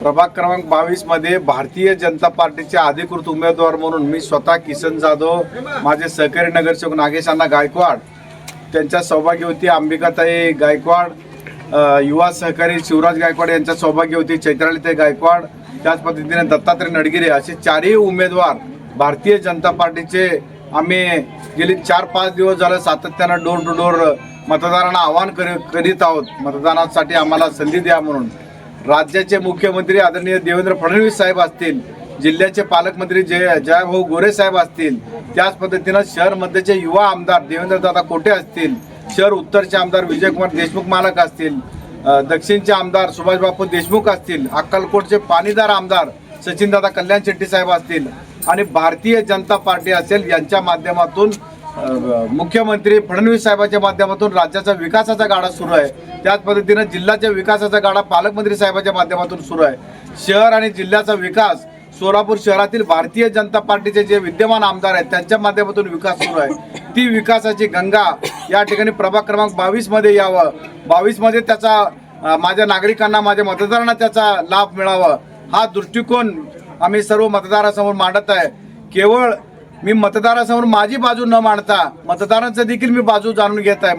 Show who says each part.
Speaker 1: प्रभाग क्रमांक 22 मध्ये भारतीय जनता पार्टीचे अधिकृत उमेदवार म्हणून मी स्वतः किसन जाधव, माझे सहकारी नगरसेवक नागेश अण्णा गायकवाड, त्यांच्या सौभाग्यवती अंबिकाताई गायकवाड, युवा सहकारी शिवराज गायकवाड यांच्या सौभाग्यवती चैत्रालीताई गायकवाड, त्याच पद्धतीने दत्तात्रय नडगिरे असे चारही उमेदवार भारतीय जनता पार्टीचे आम्ही गेली 4-5 दिवस झाले सातत्यानं डोर टू डोर मतदारांना आवाहन करीत आहोत, मतदानासाठी आम्हाला संधी द्या म्हणून। राज्याचे मुख्यमंत्री आदरणीय देवेंद्र फडणवीस साहेब असतील, जिल्ह्याचे पालकमंत्री जयभाऊ गोरे साहेब असतील, त्याच पद्धतीनं शहर मध्यचे युवा आमदार देवेंद्रदादा कोटे असतील, शहर उत्तरचे आमदार विजयकुमार देशमुख मालक असतील, दक्षिणचे आमदार सुभाषबापू देशमुख असतील, अक्कलकोटचे पाणीदार आमदार सचिनदादा कल्याण शेट्टी साहेब असतील आणि भारतीय जनता पार्टी असेल, यांच्या माध्यमातून मुख्यमंत्री फडणवीस साहेबांच्या माध्यमातून राज्याचा विकासाचा गाडा सुरू आहे। त्याच पद्धतीने जिल्ह्याच्या विकासाचा गाडा पालकमंत्री साहेबांच्या माध्यमातून सुरू आहे। शहर आणि जिल्ह्याचा विकास सोलापूर शहरातील भारतीय जनता पार्टीचे जे विद्यमान आमदार आहेत त्यांच्या माध्यमातून विकास सुरू आहे। ती विकासाची गंगा या ठिकाणी प्रभाग क्रमांक 22 मध्ये यावं, 22 मध्ये त्याचा माझ्या नागरिकांना, माझ्या मतदारांना त्याचा लाभ मिळावा, हा दृष्टिकोन आम्ही सर्व मतदारासमोर मांडत आहे। केवळ मी मतदारासमोर माझी बाजू न मांडता मतदारांचं देखील मी बाजू जाणून घेत आहे।